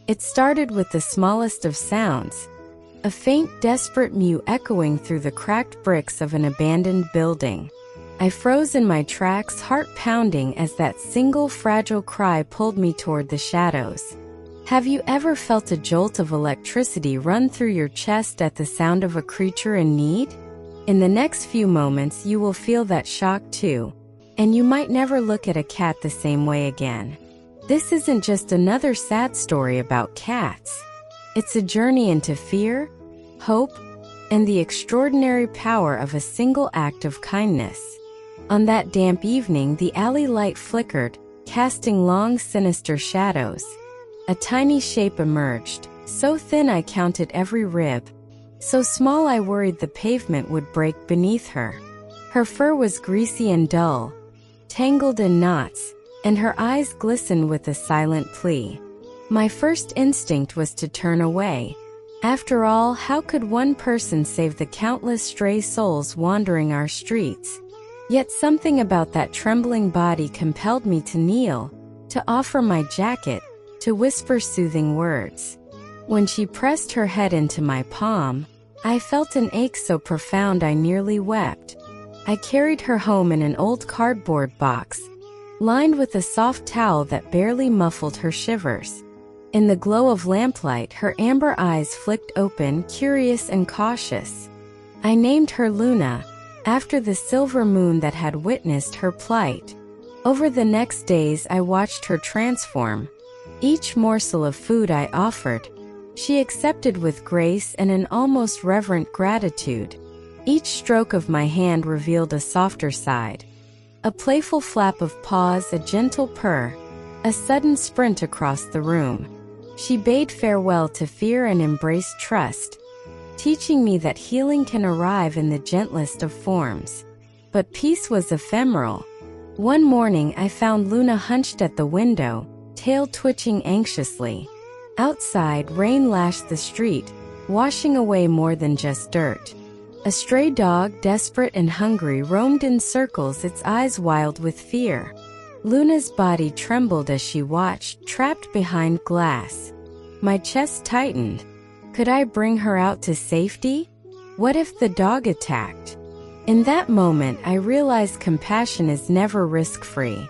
It started with the smallest of sounds, a faint, desperate mew echoing through the cracked bricks of an abandoned building. I froze in my tracks, heart pounding as that single fragile cry pulled me toward the shadows. Have you ever felt a jolt of electricity run through your chest at the sound of a creature in need? In the next few moments, you will feel that shock too, and you might never look at a cat the same way again. This isn't just another sad story about cats. It's a journey into fear, hope, and the extraordinary power of a single act of kindness. On that damp evening, the alley light flickered, casting long, sinister shadows. A tiny shape emerged, so thin I counted every rib, so small I worried the pavement would break beneath her. Her fur was greasy and dull, tangled in knots, and her eyes glistened with a silent plea. My first instinct was to turn away. After all, how could one person save the countless stray souls wandering our streets? Yet something about that trembling body compelled me to kneel, to offer my jacket, to whisper soothing words. When she pressed her head into my palm, I felt an ache so profound I nearly wept. I carried her home in an old cardboard box, lined with a soft towel that barely muffled her shivers. In the glow of lamplight, her amber eyes flicked open, curious and cautious. I named her Luna, after the silver moon that had witnessed her plight. Over the next days, I watched her transform. Each morsel of food I offered, she accepted with grace and an almost reverent gratitude. Each stroke of my hand revealed a softer side. A playful flap of paws, a gentle purr, a sudden sprint across the room. She bade farewell to fear and embraced trust, teaching me that healing can arrive in the gentlest of forms. But peace was ephemeral. One morning I found Luna hunched at the window, tail twitching anxiously. Outside, rain lashed the street, washing away more than just dirt. A stray dog, desperate and hungry, roamed in circles, its eyes wild with fear. Luna's body trembled as she watched, trapped behind glass. My chest tightened. Could I bring her out to safety? What if the dog attacked? In that moment, I realized compassion is never risk-free.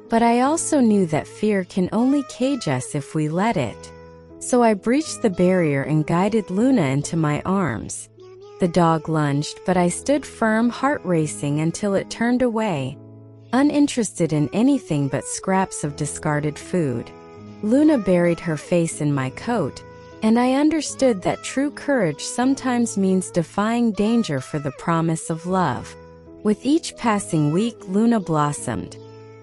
But I also knew that fear can only cage us if we let it. So I breached the barrier and guided Luna into my arms. The dog lunged, but I stood firm, heart racing until it turned away, uninterested in anything but scraps of discarded food. Luna buried her face in my coat, and I understood that true courage sometimes means defying danger for the promise of love. With each passing week, Luna blossomed.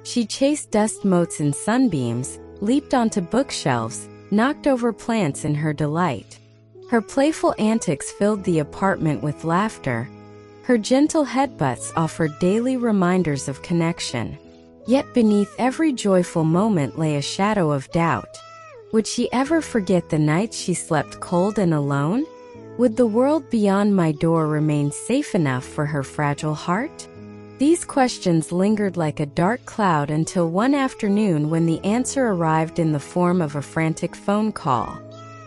She chased dust motes and sunbeams, leaped onto bookshelves, knocked over plants in her delight. Her playful antics filled the apartment with laughter. Her gentle headbutts offered daily reminders of connection. Yet beneath every joyful moment lay a shadow of doubt. Would she ever forget the nights she slept cold and alone? Would the world beyond my door remain safe enough for her fragile heart? These questions lingered like a dark cloud until one afternoon when the answer arrived in the form of a frantic phone call.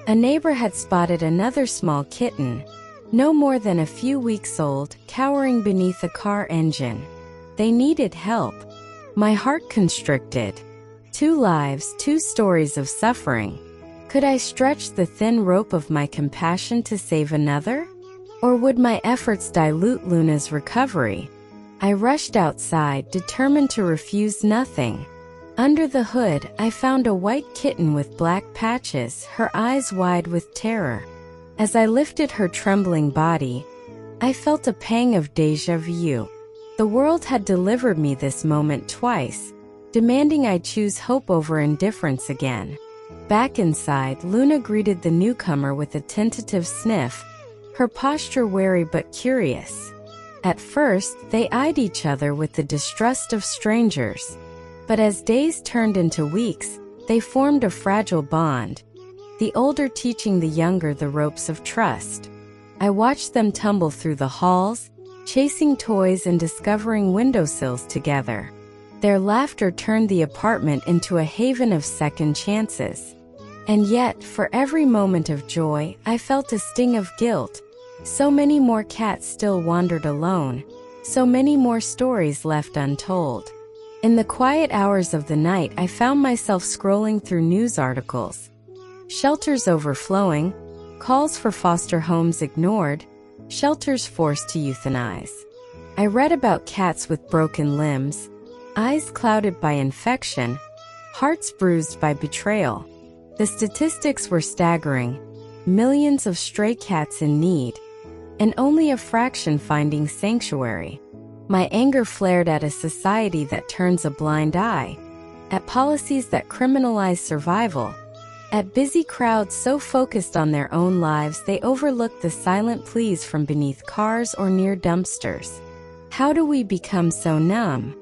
A neighbor had spotted another small kitten, no more than a few weeks old, cowering beneath a car engine. They needed help. My heart constricted. 2 lives, 2 stories of suffering. Could I stretch the thin rope of my compassion to save another? Or would my efforts dilute Luna's recovery? I rushed outside, determined to refuse nothing. Under the hood, I found a white kitten with black patches, her eyes wide with terror. As I lifted her trembling body, I felt a pang of déjà vu. The world had delivered me this moment twice, demanding I choose hope over indifference again. Back inside, Luna greeted the newcomer with a tentative sniff, her posture wary but curious. At first, they eyed each other with the distrust of strangers. But as days turned into weeks, they formed a fragile bond, the older teaching the younger the ropes of trust. I watched them tumble through the halls, chasing toys and discovering windowsills together. Their laughter turned the apartment into a haven of second chances. And yet, for every moment of joy, I felt a sting of guilt. So many more cats still wandered alone, so many more stories left untold. In the quiet hours of the night, I found myself scrolling through news articles. Shelters overflowing, calls for foster homes ignored, shelters forced to euthanize. I read about cats with broken limbs, eyes clouded by infection, hearts bruised by betrayal. The statistics were staggering. Millions of stray cats in need, and only a fraction finding sanctuary. My anger flared at a society that turns a blind eye, at policies that criminalize survival, at busy crowds so focused on their own lives they overlook the silent pleas from beneath cars or near dumpsters. How do we become so numb?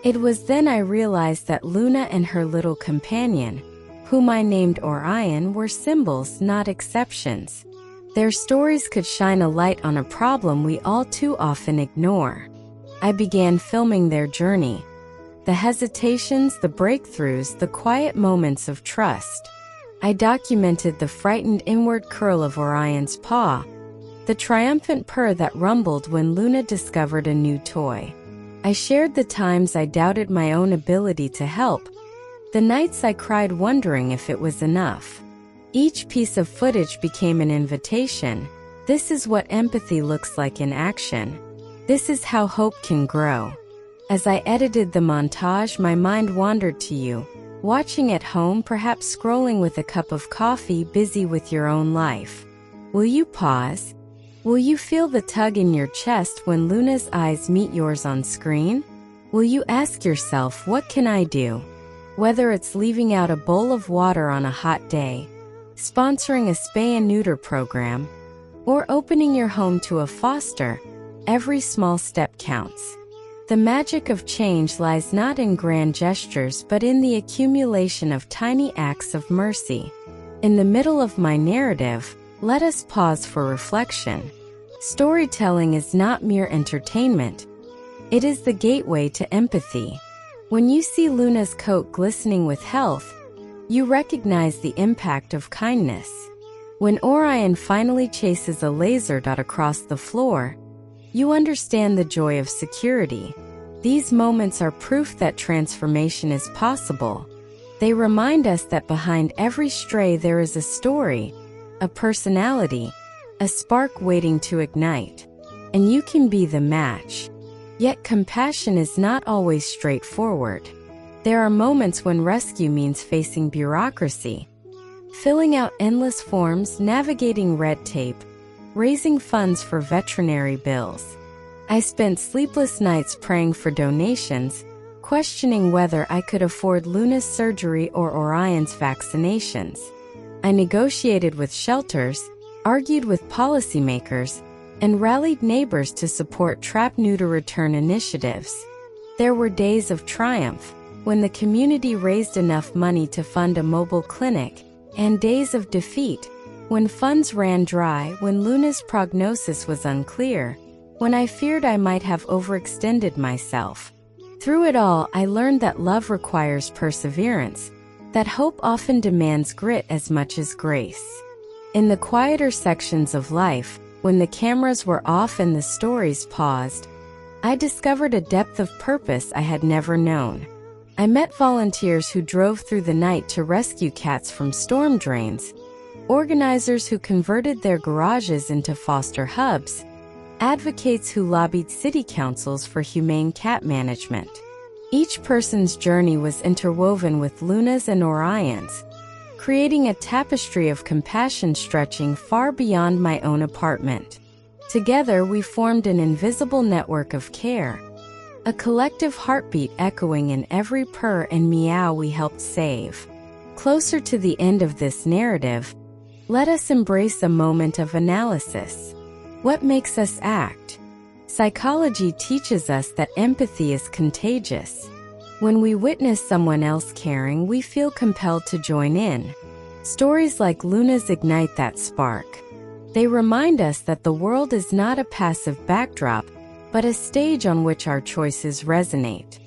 It was then I realized that Luna and her little companion, whom I named Orion, were symbols, not exceptions. Their stories could shine a light on a problem we all too often ignore. I began filming their journey. The hesitations, the breakthroughs, the quiet moments of trust. I documented the frightened inward curl of Orion's paw, the triumphant purr that rumbled when Luna discovered a new toy. I shared the times I doubted my own ability to help, the nights I cried wondering if it was enough. Each piece of footage became an invitation. This is what empathy looks like in action. This is how hope can grow. As I edited the montage, my mind wandered to you, watching at home, perhaps scrolling with a cup of coffee, busy with your own life. Will you pause? Will you feel the tug in your chest when Luna's eyes meet yours on screen? Will you ask yourself, what can I do? Whether it's leaving out a bowl of water on a hot day, sponsoring a spay and neuter program, or opening your home to a foster, every small step counts. The magic of change lies not in grand gestures but in the accumulation of tiny acts of mercy. In the middle of my narrative, let us pause for reflection. Storytelling is not mere entertainment. It is the gateway to empathy. When you see Luna's coat glistening with health, you recognize the impact of kindness. When Orion finally chases a laser dot across the floor, you understand the joy of security. These moments are proof that transformation is possible. They remind us that behind every stray there is a story, a personality, a spark waiting to ignite. And you can be the match. Yet compassion is not always straightforward. There are moments when rescue means facing bureaucracy, filling out endless forms, navigating red tape, raising funds for veterinary bills. I spent sleepless nights praying for donations, questioning whether I could afford Luna's surgery or Orion's vaccinations. I negotiated with shelters, argued with policymakers, and rallied neighbors to support trap-neuter return initiatives. There were days of triumph, when the community raised enough money to fund a mobile clinic, and days of defeat, when funds ran dry, when Luna's prognosis was unclear, when I feared I might have overextended myself. Through it all, I learned that love requires perseverance, that hope often demands grit as much as grace. In the quieter sections of life, when the cameras were off and the stories paused, I discovered a depth of purpose I had never known. I met volunteers who drove through the night to rescue cats from storm drains, organizers who converted their garages into foster hubs, advocates who lobbied city councils for humane cat management. Each person's journey was interwoven with Luna's and Orion's, creating a tapestry of compassion stretching far beyond my own apartment. Together we formed an invisible network of care, a collective heartbeat echoing in every purr and meow we helped save. Closer to the end of this narrative, let us embrace a moment of analysis. What makes us act? Psychology teaches us that empathy is contagious. When we witness someone else caring, we feel compelled to join in. Stories like Luna's ignite that spark. They remind us that the world is not a passive backdrop, but a stage on which our choices resonate.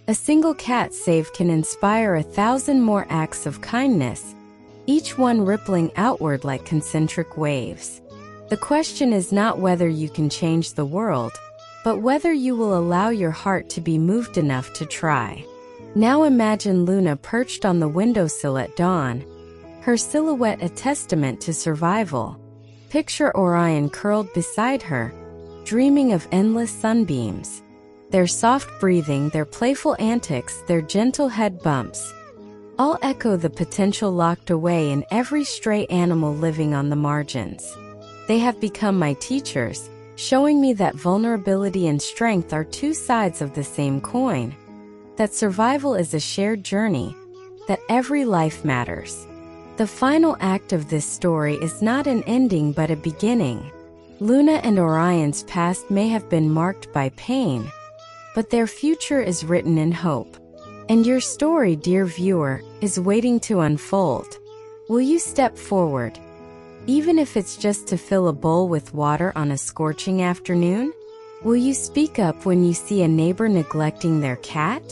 A single cat saved can inspire 1,000 more acts of kindness, each one rippling outward like concentric waves. The question is not whether you can change the world, but whether you will allow your heart to be moved enough to try. Now imagine Luna perched on the windowsill at dawn, her silhouette a testament to survival. Picture Orion curled beside her, dreaming of endless sunbeams. Their soft breathing, their playful antics, their gentle head bumps, all echo the potential locked away in every stray animal living on the margins. They have become my teachers, showing me that vulnerability and strength are two sides of the same coin, that survival is a shared journey, that every life matters. The final act of this story is not an ending but a beginning. Luna and Orion's past may have been marked by pain, but their future is written in hope. And your story, dear viewer, is waiting to unfold. Will you step forward, even if it's just to fill a bowl with water on a scorching afternoon? Will you speak up when you see a neighbor neglecting their cat?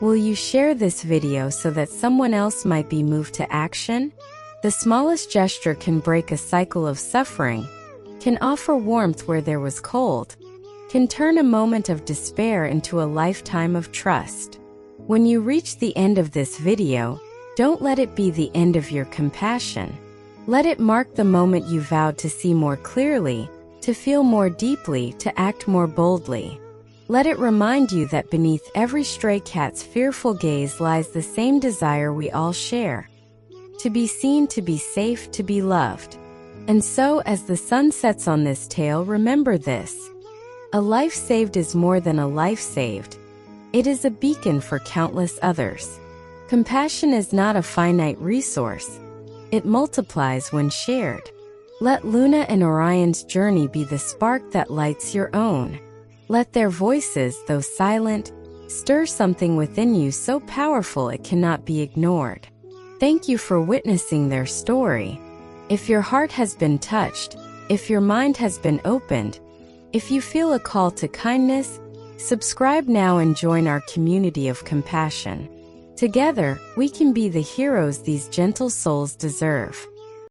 Will you share this video so that someone else might be moved to action? The smallest gesture can break a cycle of suffering, can offer warmth where there was cold, can turn a moment of despair into a lifetime of trust. When you reach the end of this video, don't let it be the end of your compassion. Let it mark the moment you vowed to see more clearly, to feel more deeply, to act more boldly. Let it remind you that beneath every stray cat's fearful gaze lies the same desire we all share: to be seen, to be safe, to be loved. And so, as the sun sets on this tale, remember this: a life saved is more than a life saved. It is a beacon for countless others. Compassion is not a finite resource. It multiplies when shared. Let Luna and Orion's journey be the spark that lights your own. Let their voices, though silent, stir something within you so powerful it cannot be ignored. Thank you for witnessing their story. If your heart has been touched, if your mind has been opened, if you feel a call to kindness, subscribe now and join our community of compassion. Together, we can be the heroes these gentle souls deserve.